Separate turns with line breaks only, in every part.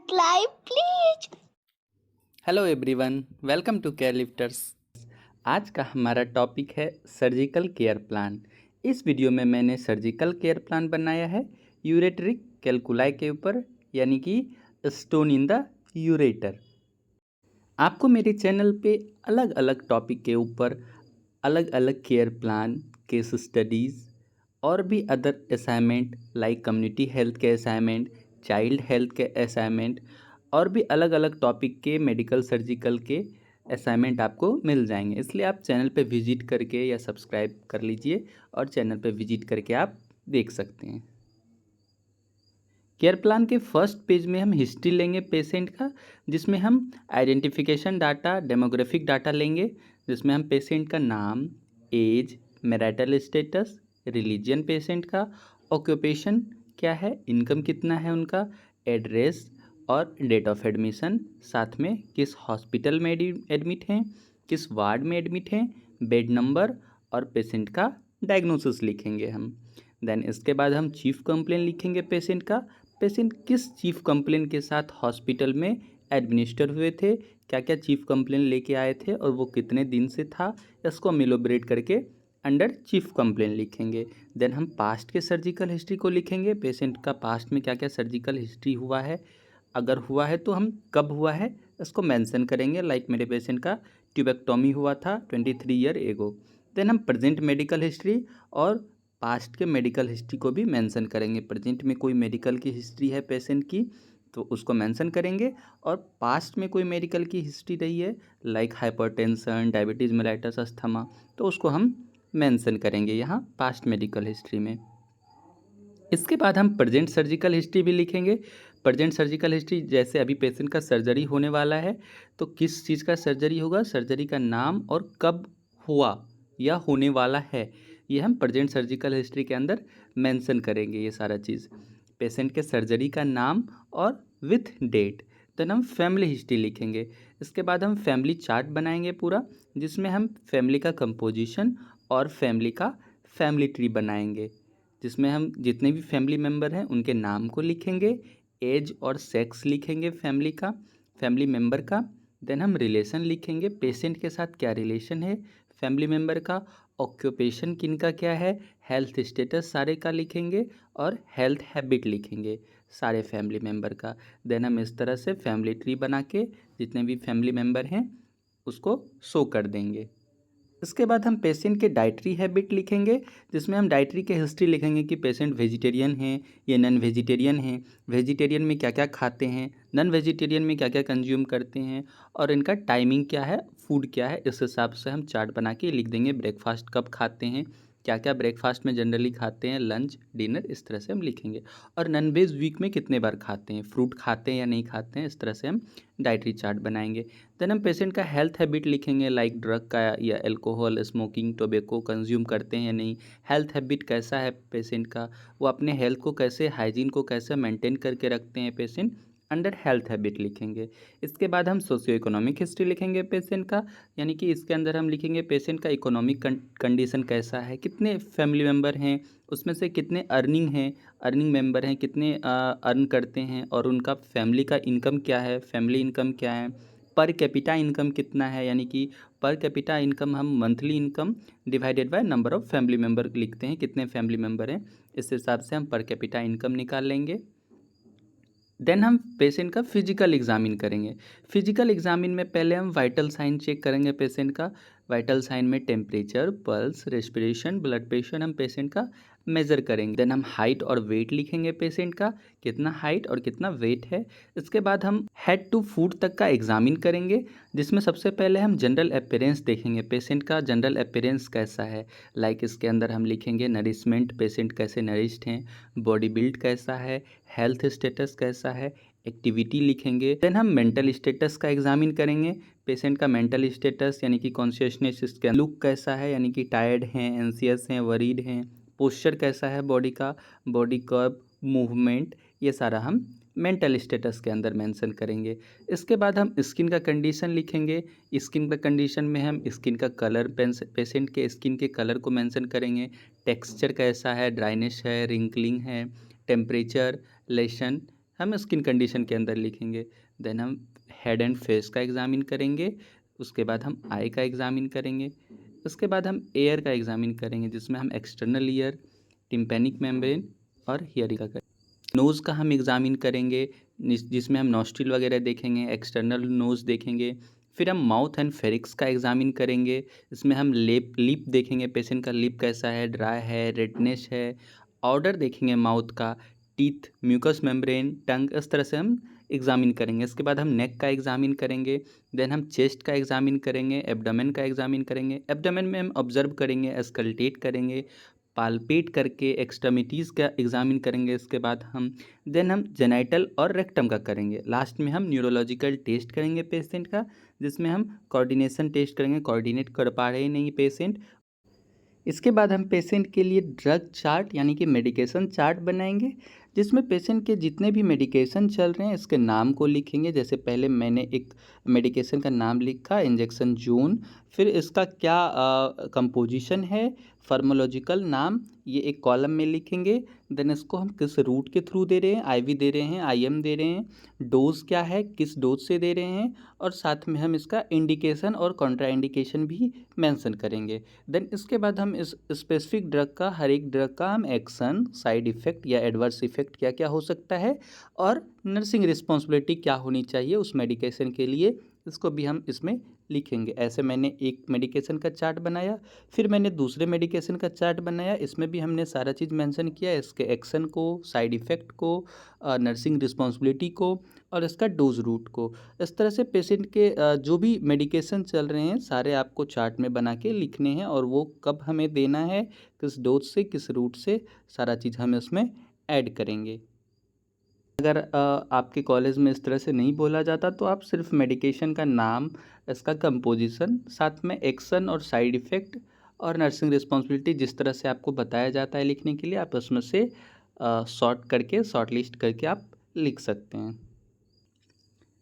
subscribe please.
Hello everyone, welcome to Care Lifters. आज का हमारा टॉपिक है सर्जिकल केयर प्लान। इस वीडियो में मैंने सर्जिकल केयर प्लान बनाया है यूरेटरिक कैलकुलाई के ऊपर, यानी कि स्टोन इन द यूरेटर। आपको मेरे चैनल पे अलग अलग टॉपिक के ऊपर अलग अलग केयर प्लान, केस स्टडीज़ और भी other assignment like community health के असाइनमेंट, चाइल्ड हेल्थ के असाइनमेंट और भी अलग अलग टॉपिक के मेडिकल सर्जिकल के असाइनमेंट आपको मिल जाएंगे। इसलिए आप चैनल पे विजिट करके या सब्सक्राइब कर लीजिए और चैनल पे विजिट करके आप देख सकते हैं। केयर प्लान के फर्स्ट पेज में हम हिस्ट्री लेंगे पेशेंट का, जिसमें हम आइडेंटिफिकेशन डाटा, डेमोग्राफिक डाटा लेंगे, जिसमें हम पेशेंट का नाम, age, marital status, religion patient का, ऑक्यूपेशन क्या है, इनकम कितना है उनका, एड्रेस और डेट ऑफ एडमिशन, साथ में किस हॉस्पिटल में एडमिट हैं, किस वार्ड में एडमिट हैं, बेड नंबर और पेशेंट का डायग्नोसिस लिखेंगे हम। देन इसके बाद हम चीफ कंप्लेन लिखेंगे पेशेंट का, पेशेंट किस चीफ कंप्लेन के साथ हॉस्पिटल में एडमिनिस्टर हुए थे, क्या क्या चीफ कंप्लेन लेके आए थे और वो कितने दिन से था, इसको हम इलोबरेट करके अंडर चीफ कंप्लेन लिखेंगे। देन हम पास्ट के सर्जिकल हिस्ट्री को लिखेंगे, पेशेंट का पास्ट में क्या क्या सर्जिकल हिस्ट्री हुआ है, अगर हुआ है तो हम कब हुआ है इसको मेंशन करेंगे। लाइक मेरे पेशेंट का ट्यूबेक्टोमी हुआ था 23 ईयर एगो। देन हम प्रेजेंट मेडिकल हिस्ट्री और पास्ट के मेडिकल हिस्ट्री को भी मेंशन करेंगे। प्रेजेंट में कोई मेडिकल की हिस्ट्री है पेशेंट की तो उसको मेंशन करेंगे, और पास्ट में कोई मेडिकल की हिस्ट्री रही है like hypertension, diabetes mellitus, asthma, तो उसको हम मेंशन करेंगे यहाँ पास्ट मेडिकल हिस्ट्री में। इसके बाद हम प्रेजेंट सर्जिकल हिस्ट्री भी लिखेंगे। प्रेजेंट सर्जिकल हिस्ट्री जैसे अभी पेशेंट का सर्जरी होने वाला है तो किस चीज़ का सर्जरी होगा, सर्जरी का नाम और कब हुआ या होने वाला है, ये हम प्रेजेंट सर्जिकल हिस्ट्री के अंदर मेंशन करेंगे ये सारा चीज़, पेशेंट के सर्जरी का नाम और विथ डेट। देन हम फैमिली हिस्ट्री लिखेंगे। इसके बाद हम फैमिली चार्ट बनाएंगे पूरा, जिसमें हम फैमिली का कंपोजिशन और फैमिली का फैमिली ट्री बनाएंगे, जिसमें हम जितने भी फैमिली मेम्बर हैं उनके नाम को लिखेंगे, एज और सेक्स लिखेंगे फैमिली का, फैमिली मेम्बर का। देन हम रिलेशन लिखेंगे, पेशेंट के साथ क्या रिलेशन है फैमिली मेम्बर का, ऑक्यूपेशन किनका क्या है, हेल्थ स्टेटस सारे का लिखेंगे और हेल्थ हैबिट लिखेंगे सारे फैमिली मेम्बर का। देन हम इस तरह से फैमिली ट्री बना के जितने भी फैमिली मेम्बर हैं उसको शो कर देंगे। इसके बाद हम पेशेंट के डाइटरी हैबिट लिखेंगे, जिसमें हम डाइटरी के हिस्ट्री लिखेंगे कि पेशेंट वेजिटेरियन हैं या नॉन वेजिटेरियन हैं, वेजिटेरियन में क्या क्या खाते हैं, नॉन वेजिटेरियन में क्या क्या कंज्यूम करते हैं और इनका टाइमिंग क्या है, फूड क्या है। इस हिसाब से हम चार्ट बना के लिख देंगे, ब्रेकफास्ट कब खाते हैं, क्या क्या ब्रेकफास्ट में जनरली खाते हैं, लंच, डिनर, इस तरह से हम लिखेंगे। और नॉन वेज वीक में कितने बार खाते हैं, फ्रूट खाते हैं या नहीं खाते हैं, इस तरह से हम डाइटरी चार्ट बनाएंगे। देन हम पेशेंट का हेल्थ हैबिट लिखेंगे, लाइक ड्रग का या अल्कोहल, स्मोकिंग, टोबैको कंज्यूम करते हैं या नहीं, हेल्थ हैबिट कैसा है पेशेंट का, वो अपने हेल्थ को कैसे, हाइजीन को कैसे मेंटेन करके रखते हैं पेशेंट, अंडर हेल्थ हैबिट लिखेंगे। इसके बाद हम सोशियो इकोनॉमिक हिस्ट्री लिखेंगे पेशेंट का, यानी कि इसके अंदर हम लिखेंगे पेशेंट का इकोनॉमिक कंडीशन कैसा है, कितने फैमिली मेम्बर हैं, उसमें से कितने अर्निंग हैं, अर्निंग मेंबर हैं, कितने अर्न करते हैं और उनका फैमिली का इनकम क्या है, फैमिली इनकम क्या है, पर कैपिटा इनकम कितना है, यानी कि पर कैपिटा इनकम हम monthly income divided by number of family member लिखते हैं, कितने फैमिली मेम्बर हैं, इस हिसाब से हम पर कैपिटा इनकम निकाल लेंगे। देन हम पेशेंट का फिजिकल एग्जामिन करेंगे। फिजिकल एग्जामिन में पहले हम वाइटल साइन चेक करेंगे पेशेंट का। वाइटल साइन में temperature, pulse, respiration, blood pressure हम पेशेंट का मेज़र करेंगे। देन हम हाइट और वेट लिखेंगे पेशेंट का, कितना हाइट और कितना वेट है। इसके बाद हम हेड टू फुट तक का एग्जामिन करेंगे, जिसमें सबसे पहले हम जनरल अपीयरेंस देखेंगे, पेशेंट का जनरल अपीयरेंस कैसा है। लाइक इसके अंदर हम लिखेंगे नरिशमेंट, पेशेंट कैसे नरिश्ड हैं, बॉडी बिल्ड कैसा है, हेल्थ स्टेटस कैसा है, एक्टिविटी लिखेंगे। देन हम मेंटल स्टेटस का एग्जामिन करेंगे, पेशेंट का मेंटल स्टेटस यानी कि कॉन्शियसनेस, इसके लुक कैसा है, यानी कि टायर्ड हैं, एंसियस हैं, वरीड हैं, पोस्चर कैसा है बॉडी का, बॉडी कर्व, मूवमेंट, ये सारा हम मेंटल स्टेटस के अंदर मेंशन करेंगे। इसके बाद हम स्किन का कंडीशन लिखेंगे। स्किन का कंडीशन में हम स्किन का कलर, पेशेंट के स्किन के कलर को मेंशन करेंगे, टेक्सचर कैसा है, ड्राइनेस है, रिंकलिंग है, टेम्परेचर, लेशन, हम स्किन कंडीशन के अंदर लिखेंगे। देन हम हेड एंड फेस का एग्जामिन करेंगे, उसके बाद हम आई का एग्जामिन करेंगे, उसके बाद हम एयर का एग्जामिन करेंगे जिसमें हम एक्सटर्नल ईयर, टिम्पेनिक मेम्ब्रेन और हियरिंग का करेंगे। नोज़ का हम एग्जामिन करेंगे जिसमें हम नॉस्ट्रिल वगैरह देखेंगे, एक्सटर्नल नोज़ देखेंगे। फिर हम माउथ एंड फेरिक्स का एग्जामिन करेंगे, इसमें हम लिप देखेंगे, पेशेंट का लिप कैसा है, ड्राई है, रेडनेस है। ऑर्डर देखेंगे माउथ का, टीथ, म्यूकस मेम्ब्रेन, टंग, इस तरह से हम एग्जामिन करेंगे। इसके बाद हम नेक का एग्जामिन करेंगे, देन हम चेस्ट का एग्जामिन करेंगे, एब्डोमेन का एग्जामिन करेंगे। एब्डोमेन में हम ऑब्जर्व करेंगे, एस्कल्टेट करेंगे, पाल्पेट करके एक्सट्रीमिटीज़ का एग्जामिन करेंगे। इसके बाद हम जेनाइटल और रेक्टम का करेंगे। लास्ट में हम न्यूरोलॉजिकल टेस्ट करेंगे पेशेंट का, जिसमें हम कोऑर्डिनेशन टेस्ट करेंगे, कोऑर्डिनेट कर पा रहे नहीं पेशेंट। इसके बाद हम पेशेंट के लिए ड्रग चार्ट यानी कि मेडिकेशन चार्ट बनाएंगे, जिसमें पेशेंट के जितने भी मेडिकेशन चल रहे हैं इसके नाम को लिखेंगे। जैसे पहले मैंने एक मेडिकेशन का नाम लिखा, इंजेक्शन जून, फिर इसका क्या कंपोजिशन है, फार्माकोलॉजिकल नाम, ये एक कॉलम में लिखेंगे। देन इसको हम किस रूट के थ्रू दे रहे हैं, आईवी दे रहे हैं, आईएम दे रहे हैं, डोज क्या है, किस डोज से दे रहे हैं, और साथ में हम इसका इंडिकेशन और कॉन्ट्राइंडिकेशन भी मेंशन करेंगे। देन इसके बाद हम इस स्पेसिफिक ड्रग का, हर एक ड्रग का हम एक्शन, साइड इफ़ेक्ट या एडवर्स इफ़ेक्ट क्या क्या हो सकता है, और नर्सिंग रिस्पॉन्सिबिलिटी क्या होनी चाहिए उस मेडिकेशन के लिए, इसको भी हम इसमें लिखेंगे। ऐसे मैंने एक मेडिकेशन का चार्ट बनाया, फिर मैंने दूसरे मेडिकेशन का चार्ट बनाया, इसमें भी हमने सारा चीज़ मेंशन किया, इसके एक्शन को, साइड इफ़ेक्ट को, नर्सिंग रिस्पॉन्सिबिलिटी को, और इसका डोज रूट को। इस तरह से पेशेंट के जो भी मेडिकेशन चल रहे हैं सारे आपको चार्ट में बना के लिखने हैं, और वो कब हमें देना है, किस डोज से, किस रूट से, सारा चीज़ हम इसमें ऐड करेंगे। अगर आपके कॉलेज में इस तरह से नहीं बोला जाता तो आप सिर्फ मेडिकेशन का नाम, इसका कंपोजिशन, साथ में एक्शन और साइड इफ़ेक्ट और नर्सिंग रिस्पॉन्सिबिलिटी जिस तरह से आपको बताया जाता है लिखने के लिए, आप उसमें से शॉर्ट करके, शॉर्ट लिस्ट करके आप लिख सकते हैं।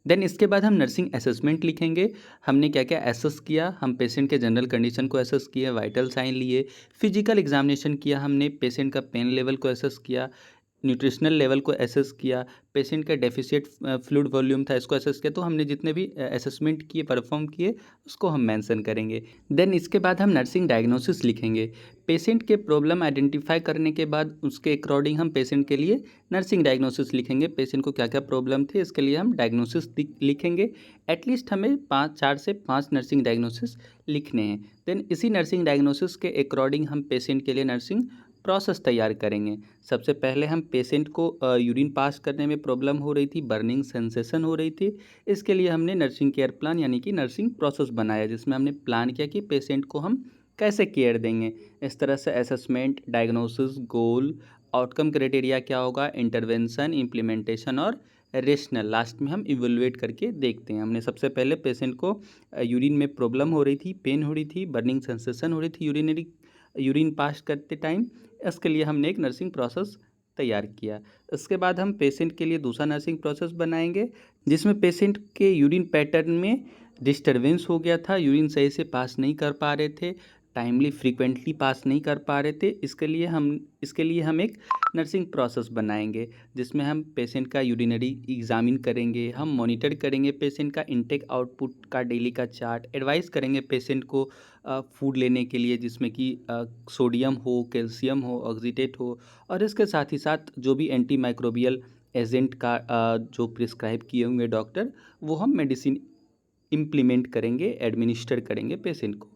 देन इसके बाद हम नर्सिंग असेसमेंट लिखेंगे। हमने क्या क्या एसेस किया, हम पेशेंट के जनरल कंडीशन को एसेस किए, वाइटल साइन लिए, फिजिकल एग्जामिनेशन किया, हमने पेशेंट का पेन लेवल को एसेस किया, न्यूट्रिशनल लेवल को एसेस किया, पेशेंट का डेफिशिएट फ्लूइड वॉल्यूम था इसको एसेस किया। तो हमने जितने भी असेसमेंट किए, परफॉर्म किए, उसको हम मेंशन करेंगे। देन इसके बाद हम नर्सिंग डायग्नोसिस लिखेंगे। पेशेंट के प्रॉब्लम आइडेंटिफाई करने के बाद उसके अकॉर्डिंग हम पेशेंट के लिए नर्सिंग डायग्नोसिस लिखेंगे। पेशेंट को क्या क्या प्रॉब्लम थी इसके लिए हम डायग्नोसिस लिखेंगे। एटलीस्ट हमें 4 से 5 नर्सिंग डायग्नोसिस लिखने हैं। देन इसी नर्सिंग डायग्नोसिस के अकॉर्डिंग हम पेशेंट के लिए नर्सिंग प्रोसेस तैयार करेंगे। सबसे पहले हम पेशेंट को यूरिन पास करने में प्रॉब्लम हो रही थी, बर्निंग सेंसेशन हो रही थी, इसके लिए हमने नर्सिंग केयर प्लान यानी कि नर्सिंग प्रोसेस बनाया, जिसमें हमने प्लान किया कि पेशेंट को हम कैसे केयर देंगे। इस तरह से असेसमेंट, डायग्नोसिस, गोल, आउटकम क्राइटेरिया क्या होगा, इंटरवेंशन, इम्प्लीमेंटेशन और रेशनल, लास्ट में हम इवेलुएट करके देखते हैं। हमने सबसे पहले पेशेंट को यूरिन में प्रॉब्लम हो रही थी, पेन हो रही थी, बर्निंग सेंसेशन हो रही थी यूरिन पास करते टाइम, इसके लिए हमने एक नर्सिंग प्रोसेस तैयार किया। इसके बाद हम पेशेंट के लिए दूसरा नर्सिंग प्रोसेस बनाएंगे, जिसमें पेशेंट के यूरिन पैटर्न में डिस्टरबेंस हो गया था, यूरिन सही से पास नहीं कर पा रहे थे, टाइमली फ्रीक्वेंटली पास नहीं कर पा रहे थे। इसके लिए हम एक नर्सिंग प्रोसेस बनाएंगे, जिसमें हम पेशेंट का यूरिनरी एग्जामिन करेंगे, हम मॉनिटर करेंगे पेशेंट का इनटेक आउटपुट का डेली का चार्ट, एडवाइस करेंगे पेशेंट को फूड लेने के लिए जिसमें कि सोडियम हो, कैल्शियम हो, ऑक्सीडेट हो, और इसके साथ ही साथ जो भी एंटी माइक्रोबियल एजेंट का जो प्रिस्क्राइब किए होंगे डॉक्टर, वो हम मेडिसिन इम्प्लीमेंट करेंगे, एडमिनिस्टर करेंगे पेशेंट को।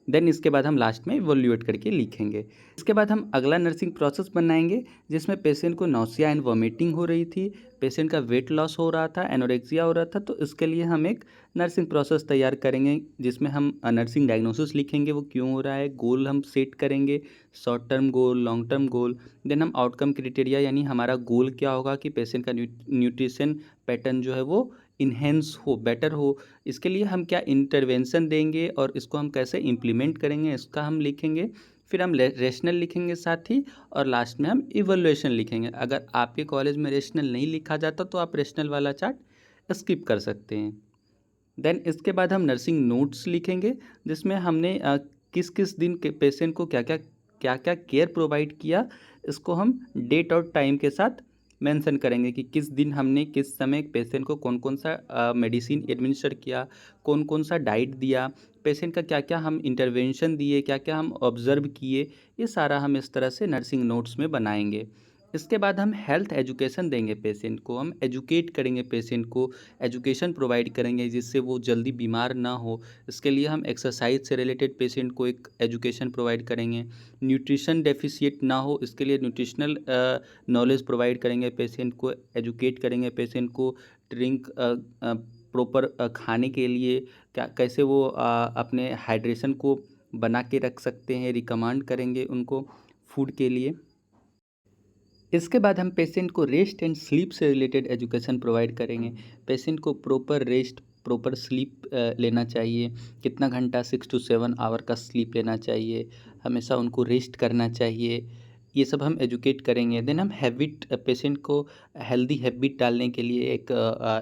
देन इसके बाद हम लास्ट में इवोल्यूएट करके लिखेंगे। इसके बाद हम अगला नर्सिंग प्रोसेस बनाएंगे, जिसमें पेशेंट को नौसिया एंड वॉमिटिंग हो रही थी, पेशेंट का वेट लॉस हो रहा था, एनोरेक्सिया हो रहा था। तो इसके लिए हम एक नर्सिंग प्रोसेस तैयार करेंगे, जिसमें हम नर्सिंग डायग्नोसिस लिखेंगे, वो क्यों हो रहा है, गोल हम सेट करेंगे, short term goal, long term goal. Then हम आउटकम क्राइटेरिया यानी हमारा गोल क्या होगा कि पेशेंट का न्यूट्रिशन पैटर्न जो है वो इन्हेंस हो, बेटर हो, इसके लिए हम क्या इंटरवेंशन देंगे और इसको हम कैसे इम्प्लीमेंट करेंगे, इसका हम लिखेंगे। फिर हम रेशनल लिखेंगे साथ ही, और लास्ट में हम इवैल्यूएशन लिखेंगे। अगर आपके कॉलेज में रेशनल नहीं लिखा जाता तो आप रेशनल वाला चार्ट स्किप कर सकते हैं। देन इसके बाद हम नर्सिंग नोट्स लिखेंगे, जिसमें हमने किस किस दिन के पेशेंट को क्या क्या केयर प्रोवाइड किया, इसको हम डेट और टाइम के साथ मेंशन करेंगे कि किस दिन हमने किस समय पेशेंट को कौन कौन सा मेडिसिन एडमिनिस्टर किया, कौन कौन सा डाइट दिया, पेशेंट का क्या क्या हम इंटरवेंशन दिए, क्या क्या हम ऑब्जर्व किए, ये सारा हम इस तरह से नर्सिंग नोट्स में बनाएंगे। इसके बाद हम हेल्थ एजुकेशन देंगे पेशेंट को, हम एजुकेट करेंगे पेशेंट को, एजुकेशन प्रोवाइड करेंगे जिससे वो जल्दी बीमार ना हो। इसके लिए हम एक्सरसाइज से रिलेटेड पेशेंट को एक एजुकेशन प्रोवाइड करेंगे। न्यूट्रिशन डेफिशिएट ना हो इसके लिए न्यूट्रिशनल नॉलेज प्रोवाइड करेंगे पेशेंट को, एजुकेट करेंगे पेशेंट को ड्रिंक प्रॉपर खाने के लिए क्या कैसे वो अपने हाइड्रेशन को बना के रख सकते हैं, रिकमेंड करेंगे उनको फूड के लिए। इसके बाद हम पेशेंट को रेस्ट एंड स्लीप से रिलेटेड एजुकेशन प्रोवाइड करेंगे। पेशेंट को प्रॉपर रेस्ट, प्रॉपर स्लीप लेना चाहिए, कितना घंटा 6 to 7 आवर का स्लीप लेना चाहिए, हमेशा उनको रेस्ट करना चाहिए, ये सब हम एजुकेट करेंगे। देन हम हैबिट, पेशेंट को हेल्दी हैबिट डालने के लिए एक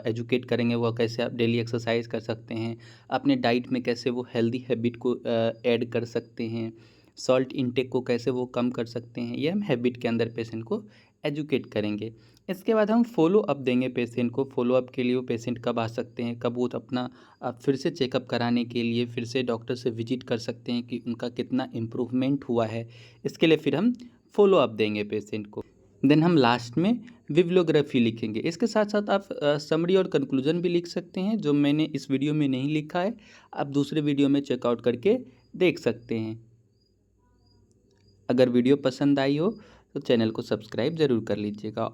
एजुकेट करेंगे, वो कैसे आप डेली एक्सरसाइज कर सकते हैं, अपने डाइट में कैसे वो हेल्दी हैबिट को ऐड कर सकते हैं, सॉल्ट इनटेक को कैसे वो कम कर सकते हैं, ये हम हैबिट के अंदर पेशेंट को एजुकेट करेंगे। इसके बाद हम फॉलो अप देंगे पेशेंट को। फॉलो अप के लिए वो पेशेंट कब आ सकते हैं, कब वो अपना फिर से चेकअप कराने के लिए फिर से डॉक्टर से विजिट कर सकते हैं कि उनका कितना इम्प्रूवमेंट हुआ है, इसके लिए फिर हम फॉलो अप देंगे पेशेंट को। देन हम लास्ट में बिब्लियोग्राफी लिखेंगे। इसके साथ साथ आप समरी और कंक्लूजन भी लिख सकते हैं, जो मैंने इस वीडियो में नहीं लिखा है, आप दूसरे वीडियो में चेकआउट करके देख सकते हैं। अगर वीडियो पसंद आई हो तो चैनल को सब्सक्राइब ज़रूर कर लीजिएगा।